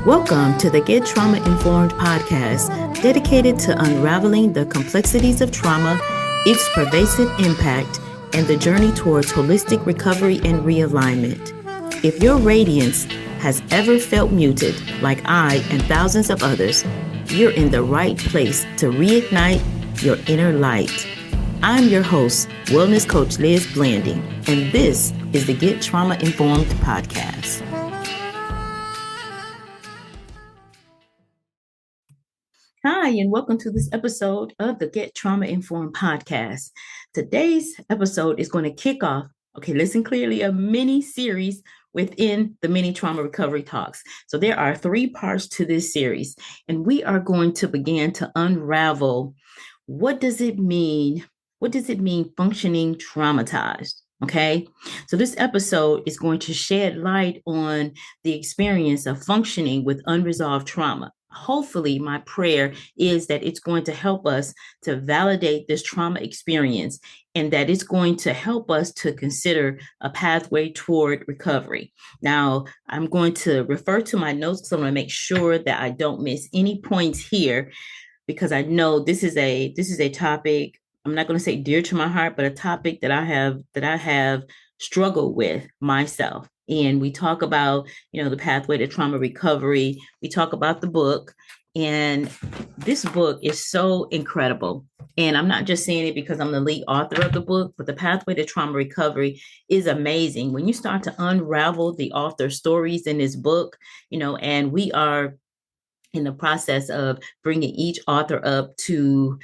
Welcome to the Get Trauma Informed podcast, dedicated to unraveling the complexities of trauma, its pervasive impact, and the journey towards holistic recovery and realignment. If your radiance has ever felt muted, like I and thousands of others, you're in the right place to reignite your inner light. I'm your host, Wellness Coach Liz Blanding, and this is the Get Trauma Informed podcast. Hi, and welcome to this episode of the Get Trauma Informed podcast. Today's episode is going to kick off, listen clearly, a mini series within the mini trauma recovery talks. So there are 3 parts to this series, and we are going to begin to unravel what does it mean functioning traumatized? Okay, so this episode is going to shed light on the experience of functioning with unresolved trauma. Hopefully, my prayer is that it's going to help us to validate this trauma experience and that it's going to help us to consider a pathway toward recovery. Now, I'm going to refer to my notes because I'm going to make sure that I don't miss any points here, because I know this is a topic, I'm not going to say dear to my heart, but a topic that I have struggled with myself. And we talk about, the pathway to trauma recovery. We talk about the book, and this book is so incredible. And I'm not just saying it because I'm the lead author of the book, but the pathway to trauma recovery is amazing. When you start to unravel the author's stories in this book, and we are in the process of bringing each author up to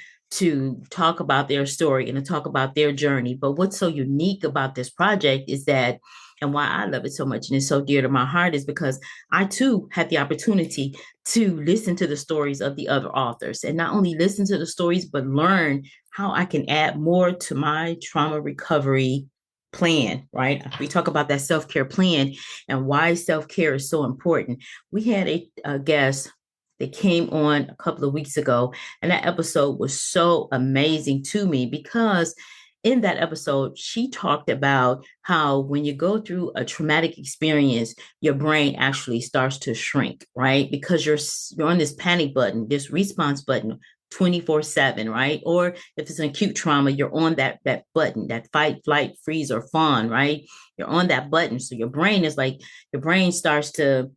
talk about their story and to talk about their journey. But what's so unique about this project is that, and why I love it so much and it's so dear to my heart, is because I too had the opportunity to listen to the stories of the other authors, and not only listen to the stories, but learn how I can add more to my trauma recovery plan, right? We talk about that self-care plan and why self-care is so important. We had a guest that came on a couple of weeks ago, and that episode was so amazing to me because in that episode, she talked about how when you go through a traumatic experience, your brain actually starts to shrink, right? Because you're on this panic button, this response button 24/7, right? Or if it's an acute trauma, you're on that button, that fight, flight, freeze, or fawn, right? You're on that button. So your brain starts to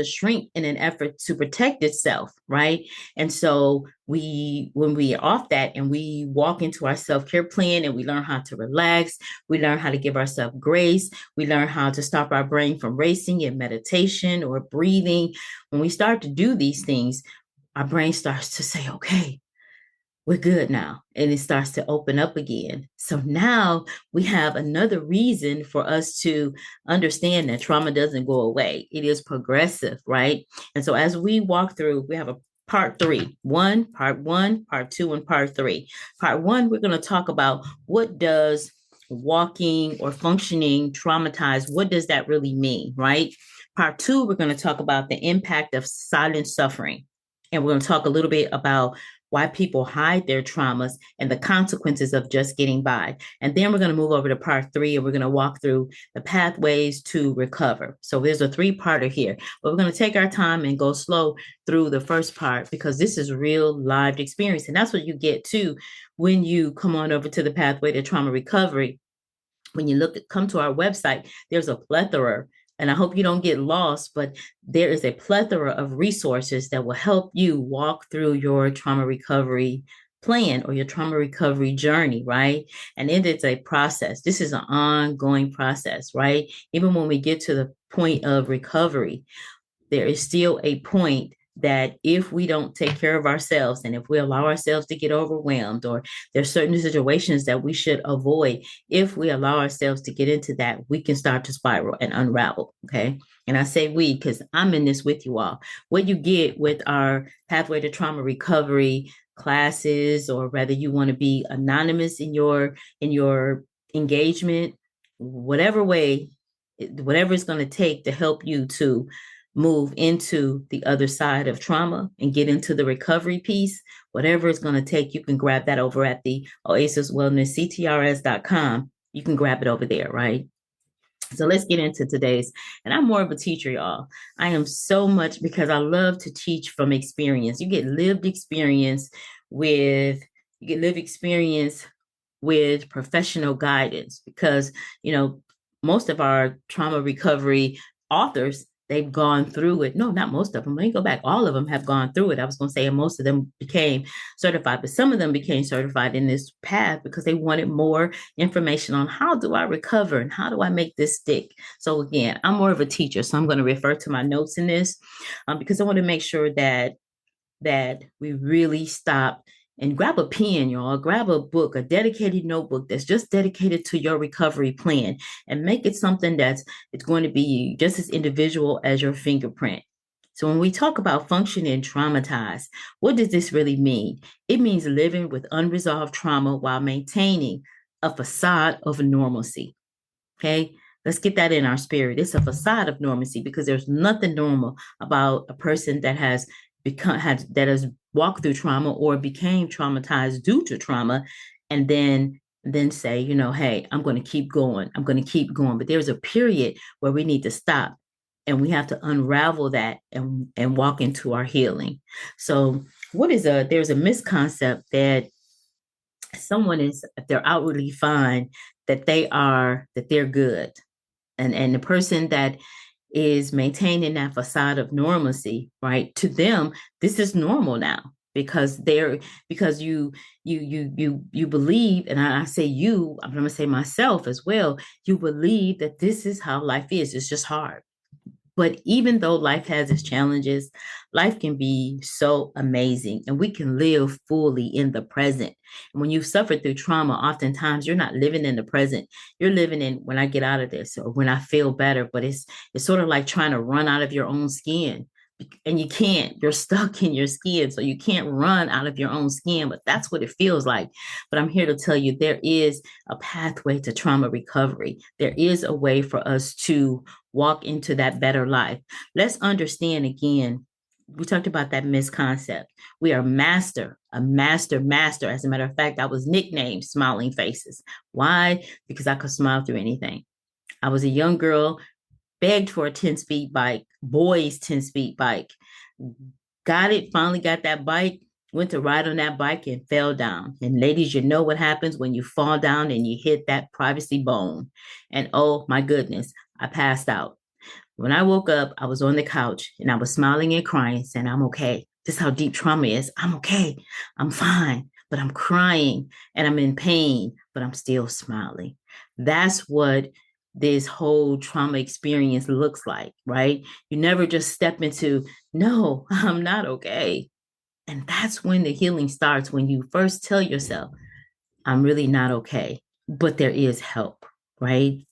shrink in an effort to protect itself, right? And so when we are off that and we walk into our self-care plan and we learn how to relax, we learn how to give ourselves grace, we learn how to stop our brain from racing in meditation or breathing. When we start to do these things, our brain starts to say, okay, we're good now. And it starts to open up again. So now we have another reason for us to understand that trauma doesn't go away. It is progressive, right? And so as we walk through, we have a part 3, part 1, part 2, and part 3. Part 1, we're going to talk about what does walking or functioning traumatized, what does that really mean, right? Part 2, we're going to talk about the impact of silent suffering. And we're going to talk a little bit about why people hide their traumas and the consequences of just getting by. And then we're going to move over to part 3, and we're going to walk through the pathways to recover. So there's a 3-parter here, but we're going to take our time and go slow through the first part because this is real lived experience. And that's what you get too when you come on over to the pathway to trauma recovery. When you come to our website, there's a plethora, and I hope you don't get lost, but there is a plethora of resources that will help you walk through your trauma recovery plan or your trauma recovery journey, right? And it is a process. This is an ongoing process, right? Even when we get to the point of recovery, there is still a point that if we don't take care of ourselves and if we allow ourselves to get overwhelmed, or there's certain situations that we should avoid, if we allow ourselves to get into that, we can start to spiral and unravel. Okay. And I say we, because I'm in this with you all. What you get with our pathway to trauma recovery classes, or whether you want to be anonymous in your engagement, whatever way, whatever it's going to take to help you to move into the other side of trauma and get into the recovery piece, whatever it's going to take, you can grab that over at the Oasis Wellness CTRS.com. You can grab it over there, right? So let's get into today's. And I'm more of a teacher, y'all. I am so much because I love to teach from experience. With you get lived experience with professional guidance because, you know, most of our trauma recovery authors, they've gone through it. No, not most of them. Let me go back. All of them have gone through it. I was going to say, and most of them became certified, but some of them became certified in this path because they wanted more information on how do I recover and how do I make this stick. So again, I'm more of a teacher, so I'm going to refer to my notes in this because I want to make sure that we really stop and grab a pen, y'all, grab a book, a dedicated notebook that's just dedicated to your recovery plan and make it something that's it's going to be just as individual as your fingerprint. So when we talk about functioning traumatized, what does this really mean? It means living with unresolved trauma while maintaining a facade of normalcy. Okay. Let's get that in our spirit. It's a facade of normalcy because there's nothing normal about a person that has walked through trauma or became traumatized due to trauma and then say, you know, hey, I'm going to keep going. I'm going to keep going. But there's a period where we need to stop and we have to unravel that and walk into our healing. So there's a misconcept that someone is, if they're outwardly fine, that they're good. And the person that is maintaining that facade of normalcy, right? To them, this is normal now because you believe, and I say you, I'm gonna say myself as well, you believe that this is how life is. It's just hard. But even though life has its challenges, life can be so amazing and we can live fully in the present. And when you've suffered through trauma, oftentimes you're not living in the present. You're living in when I get out of this or when I feel better, but it's sort of like trying to run out of your own skin. And you can't, you're stuck in your skin. So you can't run out of your own skin, but that's what it feels like. But I'm here to tell you there is a pathway to trauma recovery. There is a way for us to walk into that better life. Let's understand again. We talked about that misconcept. We are master. As a matter of fact, I was nicknamed Smiling Faces. Why? Because I could smile through anything. I was a young girl, begged for a 10-speed bike, boys 10-speed bike. Got it, finally got that bike, went to ride on that bike and fell down. And ladies, you know what happens when you fall down and you hit that privacy bone. And oh my goodness, I passed out. When I woke up, I was on the couch and I was smiling and crying, saying, I'm okay. This is how deep trauma is. I'm okay. I'm fine, but I'm crying and I'm in pain, but I'm still smiling. That's what this whole trauma experience looks like, right? You never just step into, no, I'm not okay. And that's when the healing starts, when you first tell yourself, I'm really not okay, but there is help, right?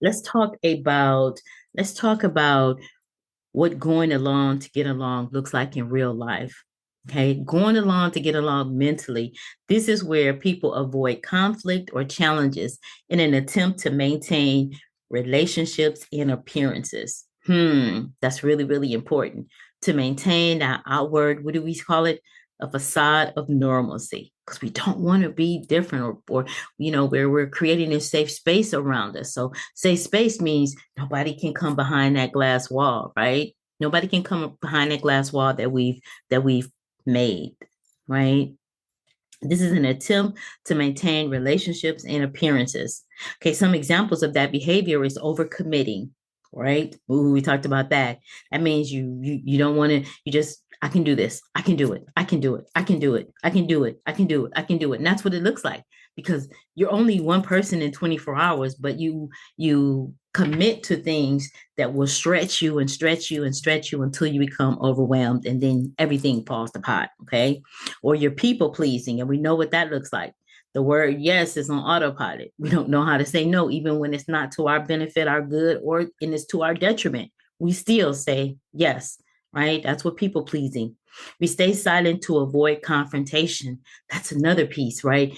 Let's talk about let's talk about what going along to get along looks like in real life. Okay, going along to get along mentally. This is where people avoid conflict or challenges in an attempt to maintain relationships and appearances. That's really, really important to maintain our outward, what do we call it? A facade of normalcy. Because we don't want to be different or where we're creating a safe space around us. So safe space means nobody can come behind that glass wall, right? Nobody can come behind that glass wall that we've made, right? This is an attempt to maintain relationships and appearances. Okay, some examples of that behavior is overcommitting, right? Ooh, we talked about that. That means you don't want to, you just, I can do this. I can do it. I can do it. I can do it. I can do it. I can do it. I can do it. And that's what it looks like because you're only one person in 24 hours, but you commit to things that will stretch you and stretch you and stretch you until you become overwhelmed and then everything falls apart. Okay. Or you're people pleasing. And we know what that looks like. The word yes is on autopilot. We don't know how to say no, even when it's not to our benefit, our good, or and it's to our detriment. We still say yes, right? That's what people pleasing. We stay silent to avoid confrontation. That's another piece, right?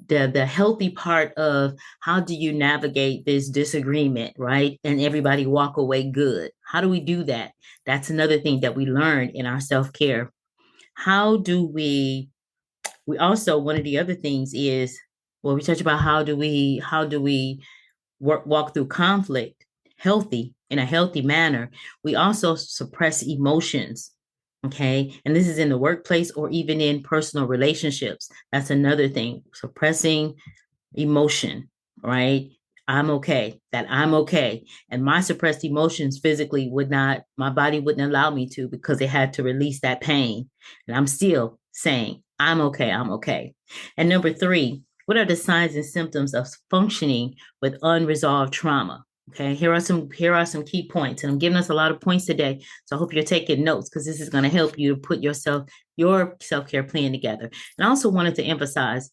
The healthy part of how do you navigate this disagreement, right? And everybody walk away good. How do we do that? That's another thing that we learn in our self-care. How do we also, one of the other things is, well, we touch about how do we walk through conflict in a healthy manner, we also suppress emotions. Okay. And this is in the workplace or even in personal relationships. That's another thing, suppressing emotion, right? I'm okay, that I'm okay. And my suppressed emotions physically my body wouldn't allow me to because it had to release that pain. And I'm still saying, I'm okay, I'm okay. And number three, what are the signs and symptoms of functioning with unresolved trauma? Okay, here are some key points, and I'm giving us a lot of points today. So I hope you're taking notes because this is going to help you to put your self-care plan together. And I also wanted to emphasize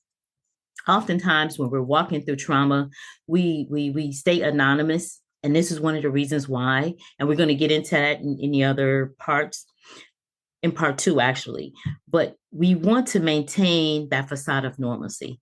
oftentimes when we're walking through trauma, we stay anonymous, and this is one of the reasons why. And we're going to get into that in the other parts, in part two, actually. But we want to maintain that facade of normalcy,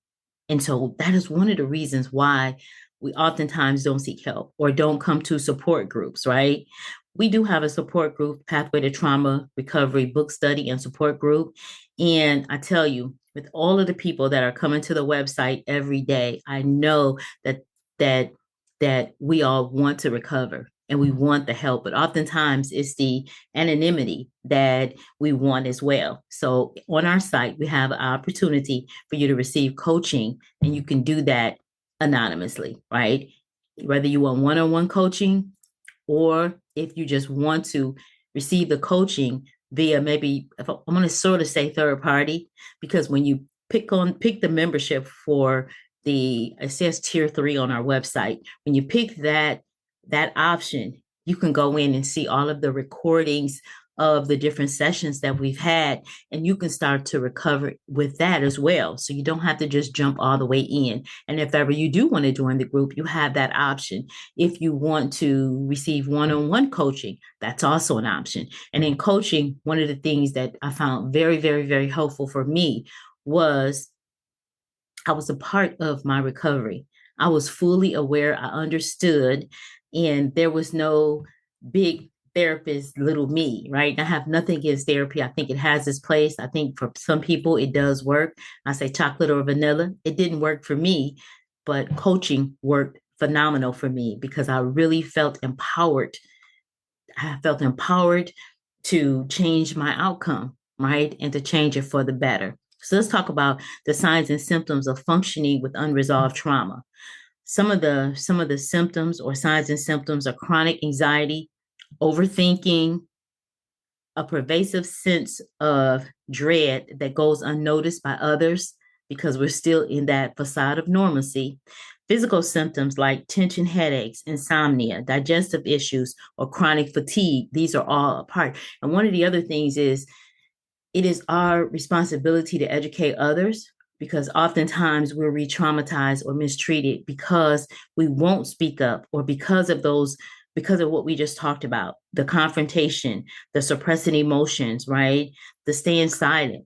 and so that is one of the reasons why we oftentimes don't seek help or don't come to support groups, right? We do have a support group, Pathway to Trauma Recovery Book Study and Support Group. And I tell you, with all of the people that are coming to the website every day, I know that that we all want to recover and we want the help, but oftentimes it's the anonymity that we want as well. So on our site, we have an opportunity for you to receive coaching, and you can do that anonymously, right? Whether you want one-on-one coaching or if you just want to receive the coaching via maybe, if I'm going to sort of say third party, because when you pick the membership for it says tier 3 on our website, when you pick that option, you can go in and see all of the recordings of the different sessions that we've had, and you can start to recover with that as well. So you don't have to just jump all the way in. And if ever you do want to join the group, you have that option. If you want to receive one-on-one coaching, that's also an option. And in coaching, one of the things that I found very, very, very helpful for me was I was a part of my recovery. I was fully aware, I understood, and there was no big therapist, little me, right? I have nothing against therapy. I think it has its place. I think for some people it does work. I say chocolate or vanilla. It didn't work for me, but coaching worked phenomenal for me because I really felt empowered. I felt empowered to change my outcome, right? And to change it for the better. So let's talk about the signs and symptoms of functioning with unresolved trauma. Some of the symptoms or signs and symptoms are chronic anxiety, overthinking, a pervasive sense of dread that goes unnoticed by others because we're still in that facade of normalcy. Physical symptoms like tension headaches, insomnia, digestive issues, or chronic fatigue, these are all a part. And one of the other things is it is our responsibility to educate others because oftentimes we're re-traumatized or mistreated because we won't speak up or because of what we just talked about, the confrontation, the suppressing emotions, right? The staying silent.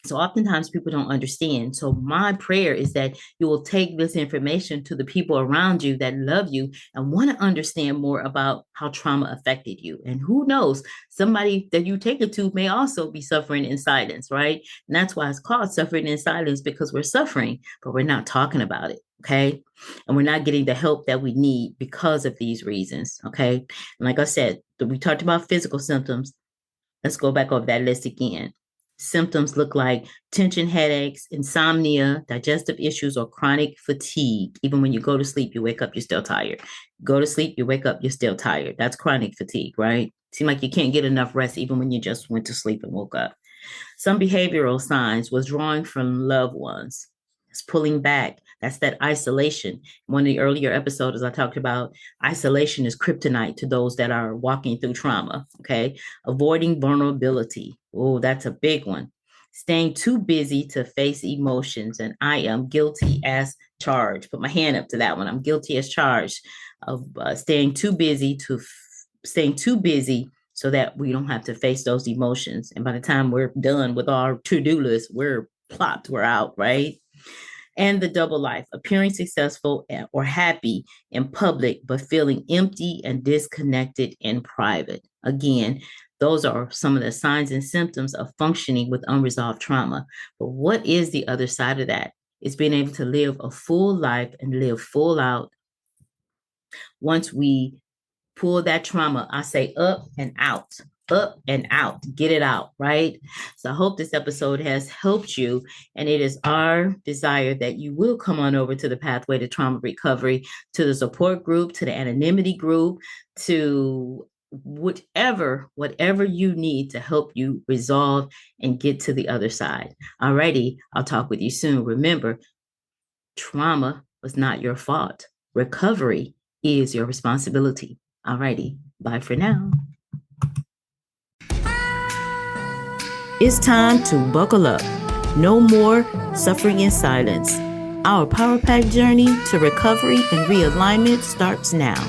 So oftentimes people don't understand. So my prayer is that you will take this information to the people around you that love you and want to understand more about how trauma affected you. And who knows, somebody that you take it to may also be suffering in silence, right? And that's why it's called suffering in silence, because we're suffering, but we're not talking about it. Okay. And we're not getting the help that we need because of these reasons. Okay. And like I said, we talked about physical symptoms. Let's go back over that list again. Symptoms look like tension headaches, insomnia, digestive issues, or chronic fatigue. Even when you go to sleep, you wake up, you're still tired. Go to sleep, you wake up, you're still tired. That's chronic fatigue, right? Seem like you can't get enough rest even when you just went to sleep and woke up. Some behavioral signs: withdrawing from loved ones. It's pulling back. That's that isolation. One of the earlier episodes, I talked about isolation is kryptonite to those that are walking through trauma. Okay. Avoiding vulnerability. Oh, that's a big one. Staying too busy to face emotions. And I am guilty as charged. Put my hand up to that one. I'm guilty as charged of staying too busy so that we don't have to face those emotions. And by the time we're done with our to-do list, we're plopped, we're out, right? And the double life, appearing successful or happy in public, but feeling empty and disconnected in private. Again, those are some of the signs and symptoms of functioning with unresolved trauma. But what is the other side of that? It's being able to live a full life and live full out Once we pull that trauma, I say up and out, get it out, right? So I hope this episode has helped you. And it is our desire that you will come on over to the Pathway to Trauma Recovery, to the support group, to the anonymity group, to whatever you need to help you resolve and get to the other side. Alrighty, I'll talk with you soon. Remember, trauma was not your fault. Recovery is your responsibility. Alrighty, bye for now. It's time to buckle up. No more suffering in silence. Our Power Pack journey to recovery and realignment starts now.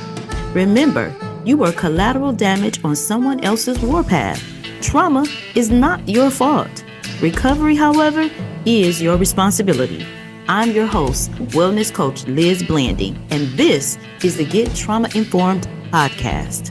Remember, you were collateral damage on someone else's warpath. Trauma is not your fault. Recovery, however, is your responsibility. I'm your host, Wellness Coach Liz Blanding, and this is the Get Trauma Informed podcast.